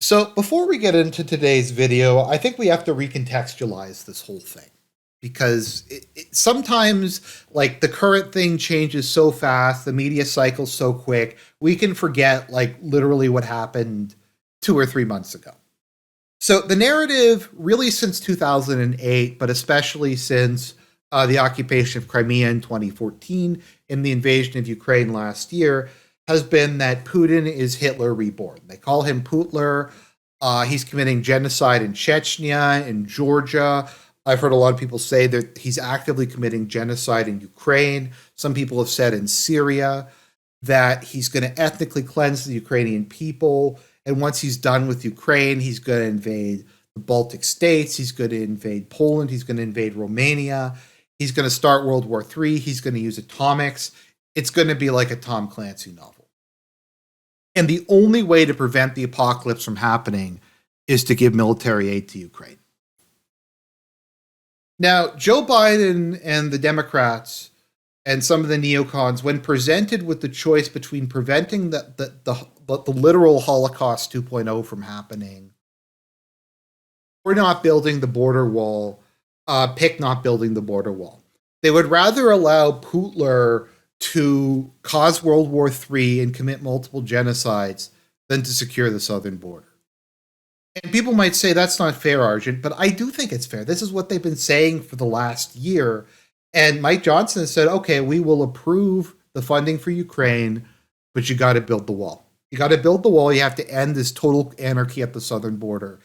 So before we get into today's video, I think we have to recontextualize this whole thing because sometimes like the current thing changes so fast, the media cycle's so quick, we can forget like literally what happened 2 or 3 months ago. So the narrative really since 2008, but especially since the occupation of Crimea in 2014 and the invasion of Ukraine last year, has been that Putin is Hitler reborn. They call him Putler. He's committing genocide in Chechnya, in Georgia. I've heard a lot of people say that he's actively committing genocide in Ukraine. Some people have said in Syria that he's going to ethnically cleanse the Ukrainian people. And once he's done with Ukraine, he's going to invade the Baltic states. He's going to invade Poland. He's going to invade Romania. He's going to start World War III. He's going to use atomics. It's going to be like a Tom Clancy novel. And the only way to prevent the apocalypse from happening is to give military aid to Ukraine. Now, Joe Biden and the Democrats and some of the neocons, when presented with the choice between preventing the literal Holocaust 2.0 from happening or not building the border wall, pick not building the border wall. They would rather allow Putler to cause World War III and commit multiple genocides than to secure the southern border. And people might say that's not fair, Argent, but I do think it's fair. This is what they've been saying for the last year. And Mike Johnson said, okay, we will approve the funding for Ukraine, but you got to build the wall. You got to build the wall. You have to end this total anarchy at the southern border.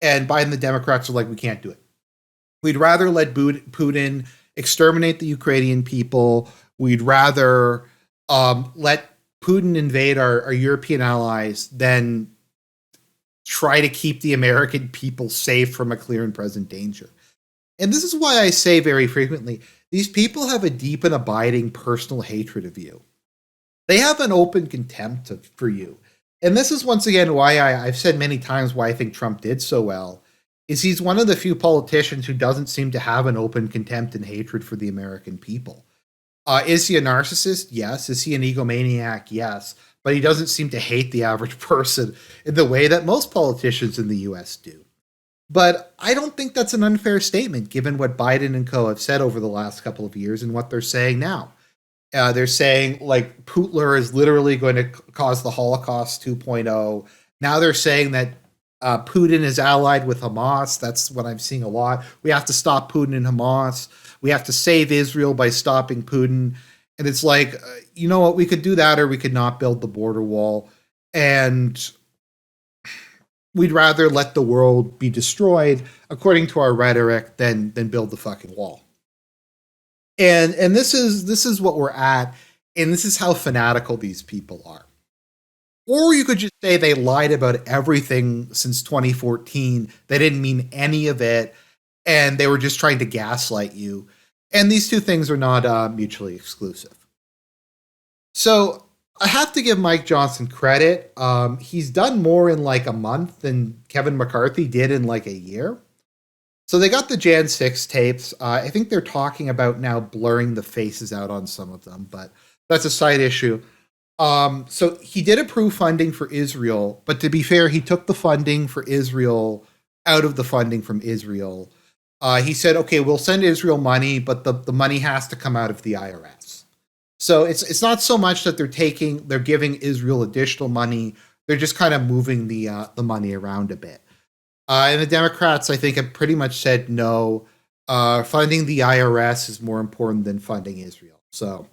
And Biden and the Democrats are like, we can't do it. We'd rather let Putin exterminate the Ukrainian people. We'd rather let Putin invade our European allies than try to keep the American people safe from a clear and present danger. And this is why I say very frequently, these people have a deep and abiding personal hatred of you. They have an open contempt for you. And this is once again why I've said many times why I think Trump did so well, is he's one of the few politicians who doesn't seem to have an open contempt and hatred for the American people. Is he a narcissist? Yes. Is he an egomaniac? Yes. But he doesn't seem to hate the average person in the way that most politicians in the US do. But I don't think that's an unfair statement given what Biden and co have said over the last couple of years and what they're saying now. They're saying like Putler is literally going to cause the Holocaust 2.0. Now they're saying that Putin is allied with Hamas. That's what I'm seeing a lot. We have to stop Putin and Hamas. We have to save Israel by stopping Putin. And it's like, you know what? We could do that or we could not build the border wall. And we'd rather let the world be destroyed, according to our rhetoric, than build the fucking wall. And this is what we're at. And this is how fanatical these people are. Or you could just say they lied about everything since 2014. They didn't mean any of it. And they were just trying to gaslight you. And these two things are not mutually exclusive. So I have to give Mike Johnson credit. He's done more in like a month than Kevin McCarthy did in like a year. So they got the Jan 6 tapes. I think they're talking about now blurring the faces out on some of them, but that's a side issue. So he did approve funding for Israel, but to be fair, he took the funding for Israel out of the funding from Israel. He said, okay, we'll send Israel money, but the money has to come out of the IRS. So it's not so much that they're giving Israel additional money. They're just kind of moving the money around a bit. And the Democrats, I think, have pretty much said no. Funding the IRS is more important than funding Israel. So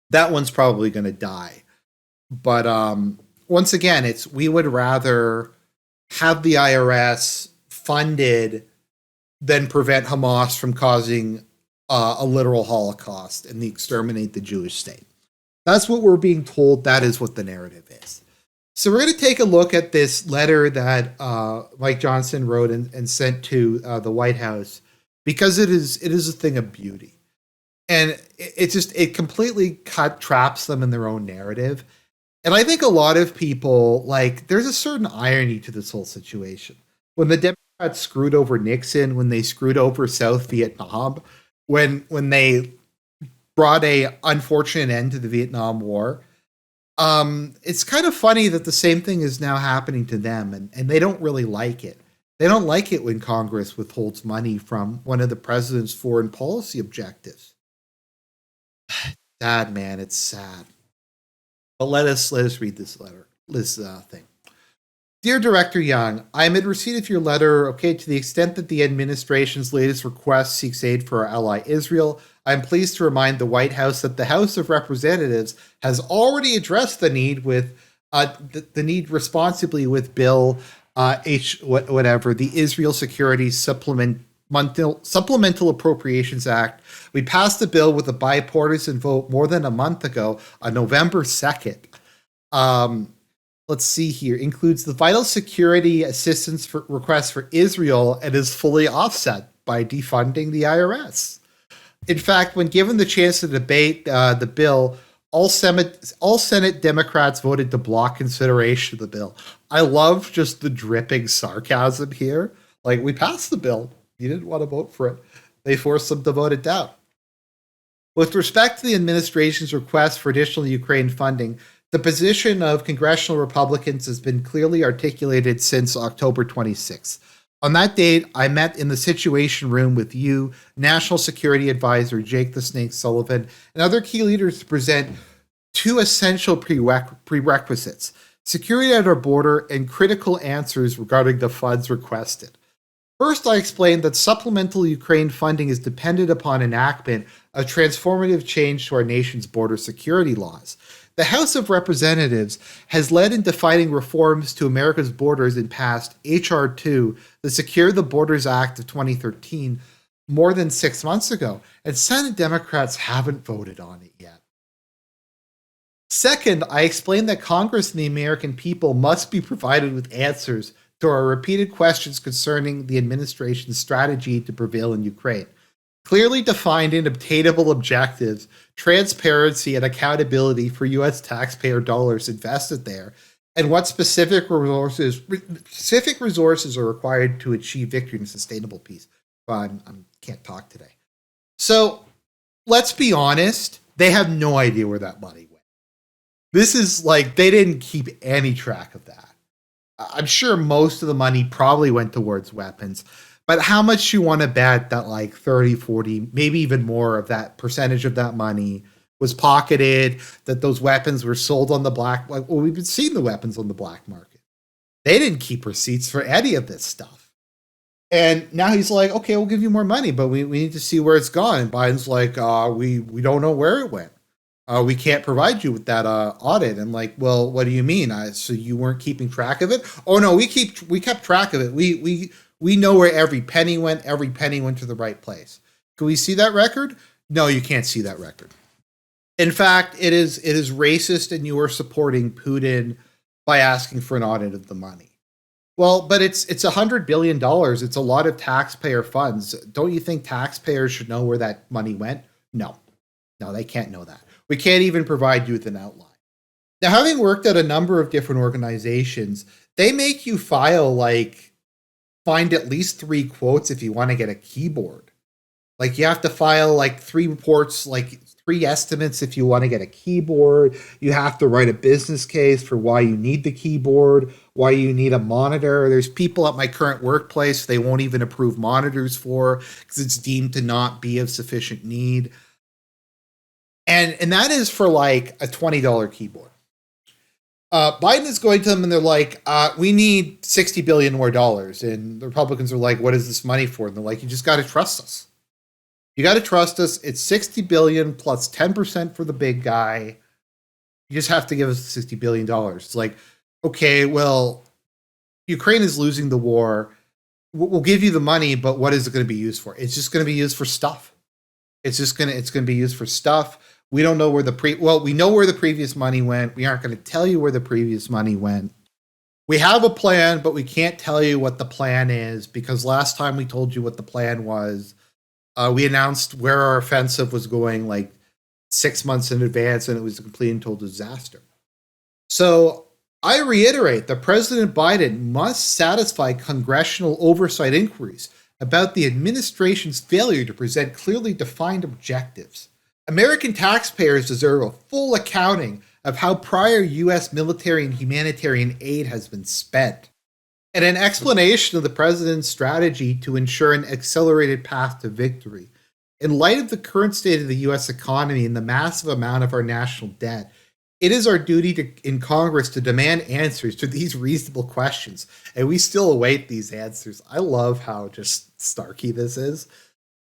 that one's probably going to die. But once again, we would rather have the IRS funded than prevent Hamas from causing a literal Holocaust and exterminate the Jewish state. That's what we're being told. That is what the narrative is. So we're going to take a look at this letter that Mike Johnson wrote and sent to the White House because it is a thing of beauty. And it completely traps them in their own narrative. And I think a lot of people, like, there's a certain irony to this whole situation. When the Democrats screwed over Nixon, when they screwed over South Vietnam, when they brought a unfortunate end to the Vietnam War, It's kind of funny that the same thing is now happening to them, and they don't really like it. They don't like it when Congress withholds money from one of the president's foreign policy objectives. Sad, man, it's sad. But let us read this letter, this thing. Dear Director Young, I am in receipt of your letter. Okay, to the extent that the administration's latest request seeks aid for our ally Israel, I am pleased to remind the White House that the House of Representatives has already addressed the need with the need responsibly with Bill the Israel Security Supplemental Appropriations Act. We passed the bill with a bipartisan vote more than a month ago on November 2nd. Let's see here, includes the vital security assistance for request for Israel and is fully offset by defunding the IRS. In fact, when given the chance to debate the bill, all Senate Democrats voted to block consideration of the bill. I love just the dripping sarcasm here. Like, we passed the bill. You didn't want to vote for it. They forced them to vote it down. With respect to the administration's request for additional Ukraine funding, the position of congressional Republicans has been clearly articulated since October 26th. On that date, I met in the Situation Room with you, National Security Advisor Jake the Snake Sullivan, and other key leaders to present two essential prerequisites: security at our border and critical answers regarding the funds requested. First, I explained that supplemental Ukraine funding is dependent upon enactment of transformative change to our nation's border security laws. The House of Representatives has led in defining reforms to America's borders and passed H.R. 2, the Secure the Borders Act of 2013, more than 6 months ago, and Senate Democrats haven't voted on it yet. Second, I explained that Congress and the American people must be provided with answers to our repeated questions concerning the administration's strategy to prevail in Ukraine. Clearly defined and obtainable objectives, transparency, and accountability for U.S. taxpayer dollars invested there, and what specific resources are required to achieve victory and sustainable peace. I can't talk today. So let's be honest, they have no idea where that money went. This is like, they didn't keep any track of that. I'm sure most of the money probably went towards weapons, but how much you want to bet that like 30, 40, maybe even more of that percentage of that money was pocketed, that those weapons were sold on the black, well, we've been seeing the weapons on the black market. They didn't keep receipts for any of this stuff. And now he's like, okay, we'll give you more money, but we need to see where it's gone. And Biden's like, we don't know where it went. We can't provide you with that audit. And like, well, what do you mean? So you weren't keeping track of it? Oh no, we kept track of it. We know where every penny went. Every penny went to the right place. Can we see that record? No, you can't see that record. In fact, it is racist, and you are supporting Putin by asking for an audit of the money. Well, but it's $100 billion. It's a lot of taxpayer funds. Don't you think taxpayers should know where that money went? No, they can't know that. We can't even provide you with an outline. Now, having worked at a number of different organizations, they make you find at least 3 quotes if you want to get a keyboard. Like, you have to file like 3 reports, like 3 estimates if you want to get a keyboard. You have to write a business case for why you need the keyboard, why you need a monitor. There's people at my current workplace they won't even approve monitors for because it's deemed to not be of sufficient need. And that is for like a $20 keyboard. Biden is going to them and they're like, we need $60 billion more dollars. And the Republicans are like, what is this money for? And they're like, you just got to trust us. You got to trust us. It's $60 billion plus 10% for the big guy. You just have to give us $60 billion. It's like, okay, well, Ukraine is losing the war. We'll give you the money, but what is it going to be used for? It's just going to be used for stuff. It's going to be used for stuff. We don't know where we know where the previous money went. We aren't going to tell you where the previous money went. We have a plan, but we can't tell you what the plan is because last time we told you what the plan was, we announced where our offensive was going like 6 months in advance, and it was a complete and total disaster. So I reiterate that President Biden must satisfy congressional oversight inquiries about the administration's failure to present clearly defined objectives. American taxpayers deserve a full accounting of how prior U.S. military and humanitarian aid has been spent, and an explanation of the president's strategy to ensure an accelerated path to victory. In light of the current state of the U.S. economy and the massive amount of our national debt, it is our duty in Congress to demand answers to these reasonable questions, and we still await these answers. I love how just snarky this is,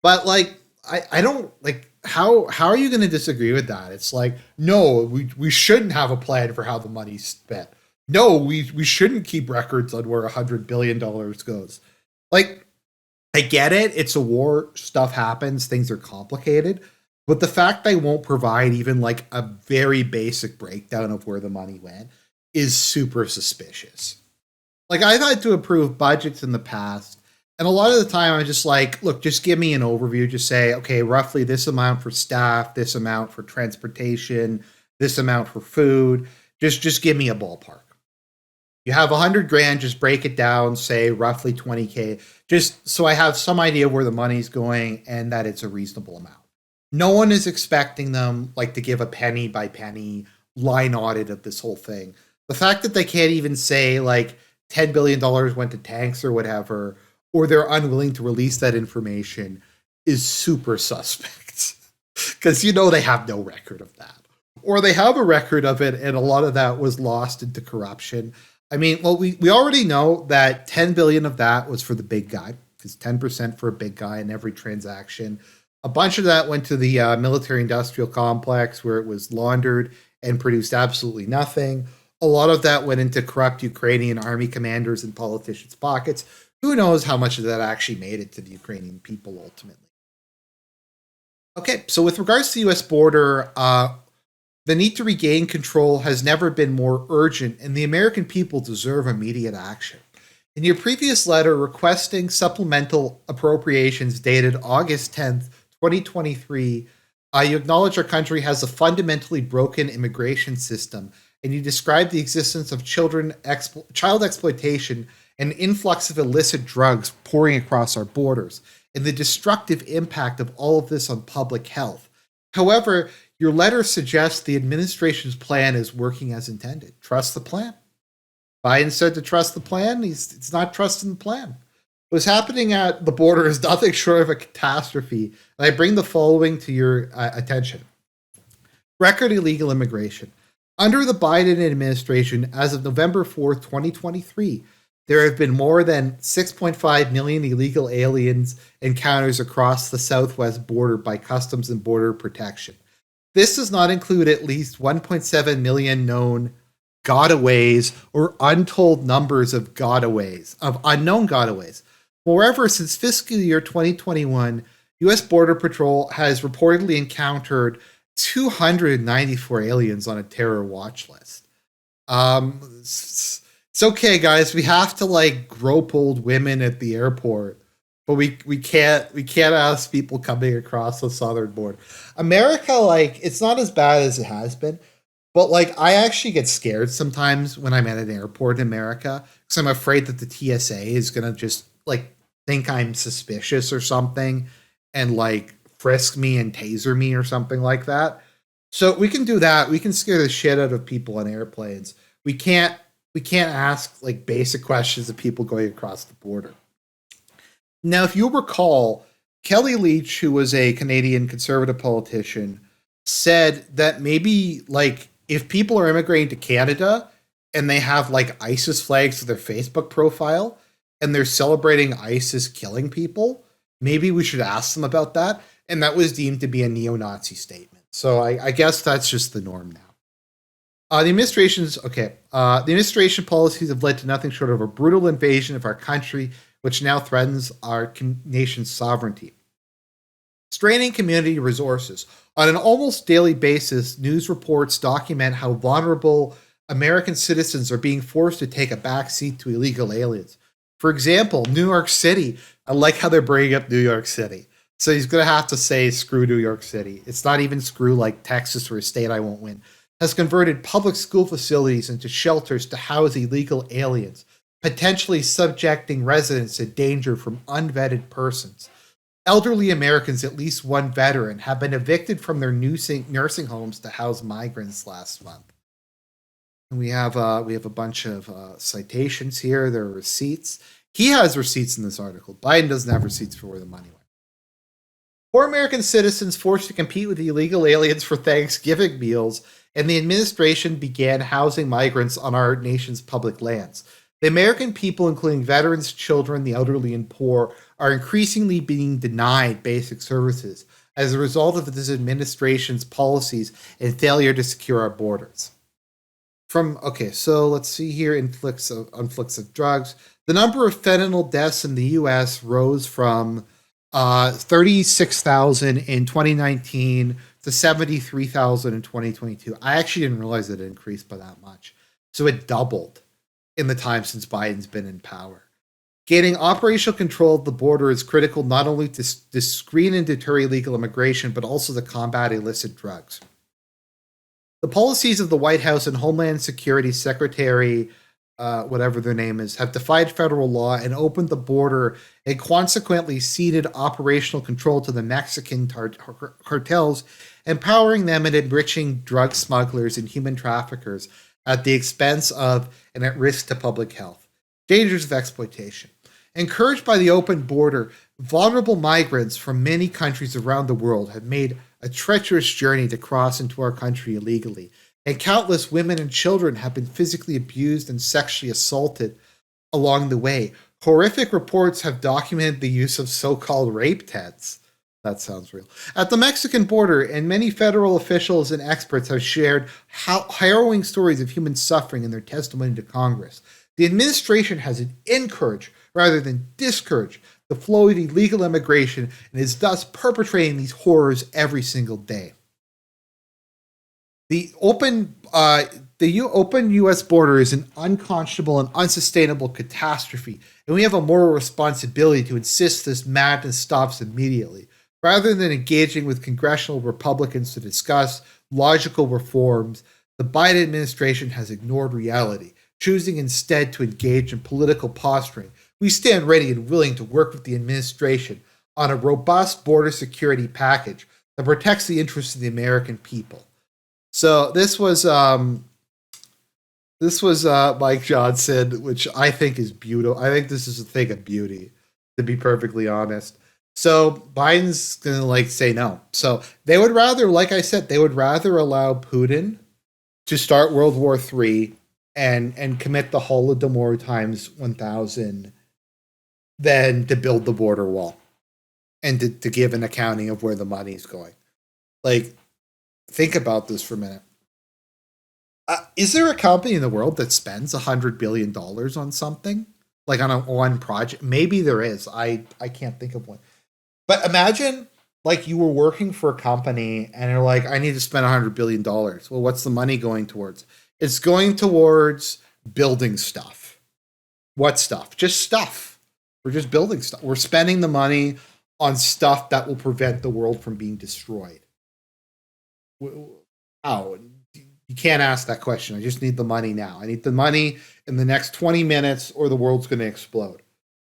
but like, I don't like how are you going to disagree with that? It's like, no, we shouldn't have a plan for how the money's spent. No, we shouldn't keep records on where $100 billion goes. Like, I get it. It's a war. Stuff happens. Things are complicated. But the fact they won't provide even like a very basic breakdown of where the money went is super suspicious. Like, I've had to approve budgets in the past, and a lot of the time I'm just like, look, just give me an overview. Just say, okay, roughly this amount for staff, this amount for transportation, this amount for food. Just give me a ballpark. You have 100 grand, just break it down, say roughly 20K, just so I have some idea of where the money's going and that it's a reasonable amount. No one is expecting them like to give a penny by penny line audit of this whole thing. The fact that they can't even say like $10 billion went to tanks or whatever, or they're unwilling to release that information is super suspect. Because they have no record of that. Or they have a record of it and a lot of that was lost into corruption. I mean, well, we already know that 10 billion of that was for the big guy, because 10% for a big guy in every transaction. A bunch of that went to the military industrial complex where it was laundered and produced absolutely nothing. A lot of that went into corrupt Ukrainian army commanders and politicians' pockets. Who knows how much of that actually made it to the Ukrainian people ultimately. Okay, so with regards to the US border, the need to regain control has never been more urgent, and the American people deserve immediate action. In your previous letter requesting supplemental appropriations dated August 10th, 2023, you acknowledge our country has a fundamentally broken immigration system, and you describe the existence of child exploitation and influx of illicit drugs pouring across our borders, and the destructive impact of all of this on public health. However, your letter suggests the administration's plan is working as intended. Trust the plan. Biden said to trust the plan. It's not trusting the plan. What's happening at the border is nothing short of a catastrophe. And I bring the following to your attention. Record illegal immigration. Under the Biden administration, as of November 4th, 2023, there have been more than 6.5 million illegal aliens encounters across the southwest border by Customs and Border Protection. This does not include at least 1.7 million known gotaways or untold numbers of unknown gotaways. Moreover, since fiscal year 2021, U.S. Border Patrol has reportedly encountered 294 aliens on a terror watch list. It's okay, guys. We have to like grope old women at the airport, but we can't ask people coming across the southern border. America, like, it's not as bad as it has been, but like I actually get scared sometimes when I'm at an airport in America because I'm afraid that the TSA is gonna just like think I'm suspicious or something and like frisk me and taser me or something like that. So we can do that. We can scare the shit out of people on airplanes. We can't ask like basic questions of people going across the border. Now, if you'll recall, Kelly Leach, who was a Canadian conservative politician, said that maybe like if people are immigrating to Canada and they have like ISIS flags to their Facebook profile and they're celebrating ISIS killing people, maybe we should ask them about that. And that was deemed to be a neo-Nazi statement. So I guess that's just the norm now. The administration policies have led to nothing short of a brutal invasion of our country, which now threatens our nation's sovereignty. Straining community resources. On an almost daily basis, news reports document how vulnerable American citizens are being forced to take a backseat to illegal aliens. For example, New York City. I like how they're bringing up New York City. So he's going to have to say screw New York City. It's not even screw like Texas or a state I won't win. Has converted public school facilities into shelters to house illegal aliens, potentially subjecting residents to danger from unvetted persons. Elderly Americans, at least one veteran, have been evicted from their nursing homes to house migrants last month. And we have a bunch of citations here. There are receipts. He has receipts in this article. Biden doesn't have receipts for where the money went. Poor American citizens forced to compete with illegal aliens for Thanksgiving meals, and the administration began housing migrants on our nation's public lands. The American people, including veterans, children, the elderly, and poor, are increasingly being denied basic services as a result of this administration's policies and failure to secure our borders. So let's see here, inflicts of drugs. The number of fentanyl deaths in the U.S. rose from 36,000 in 2019 to 73,000 in 2022. I actually didn't realize it increased by that much. So it doubled in the time since Biden's been in power. Gaining operational control of the border is critical not only to screen and deter illegal immigration, but also to combat illicit drugs. The policies of the White House and Homeland Security Secretary, whatever their name is, have defied federal law and opened the border and consequently ceded operational control to the Mexican cartels, empowering them and enriching drug smugglers and human traffickers at the expense of and at risk to public health. Dangers of exploitation. Encouraged by the open border, vulnerable migrants from many countries around the world have made a treacherous journey to cross into our country illegally, and countless women and children have been physically abused and sexually assaulted along the way. Horrific reports have documented the use of so-called rape tents. That sounds real. At the Mexican border, and many federal officials and experts have shared harrowing stories of human suffering in their testimony to Congress. The administration has encouraged rather than discouraged the flow of illegal immigration and is thus perpetrating these horrors every single day. The open U.S. border is an unconscionable and unsustainable catastrophe, and we have a moral responsibility to insist this madness stops immediately. Rather than engaging with congressional Republicans to discuss logical reforms, the Biden administration has ignored reality, choosing instead to engage in political posturing. We stand ready and willing to work with the administration on a robust border security package that protects the interests of the American people. So this was Mike Johnson, which I think is beautiful. I think this is a thing of beauty, to be perfectly honest. So Biden's gonna say no. So they would rather, like I said, they would rather allow Putin to start World War III and commit the Holodomor times 1,000 than to build the border wall and to give an accounting of where the money's going. Think about this for a minute. Is there a company in the world that spends $100 billion on something? On one project? Maybe there is. I can't think of one. But imagine you were working for a company and you're like, I need to spend $100 billion. Well, what's the money going towards? It's going towards building stuff. What stuff? Just stuff. We're just building stuff. We're spending the money on stuff that will prevent the world from being destroyed. How? You can't ask that question. I just need the money now. I need the money in the next 20 minutes or the world's going to explode.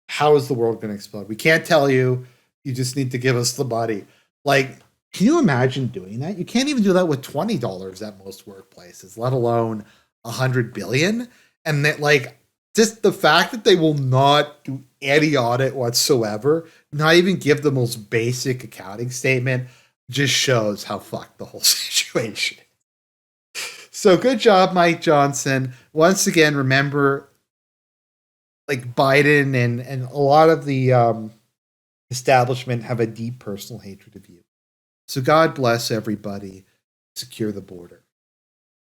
How is the world going to explode? We can't tell you. You just need to give us the money. Can you imagine doing that? You can't even do that with $20 at most workplaces, let alone $100 billion. And that, just the fact that they will not do any audit whatsoever, not even give the most basic accounting statement, just shows how fucked the whole situation is. So good job, Mike Johnson. Once again, remember, Biden and a lot of the establishment have a deep personal hatred of you. So God bless everybody. Secure the border.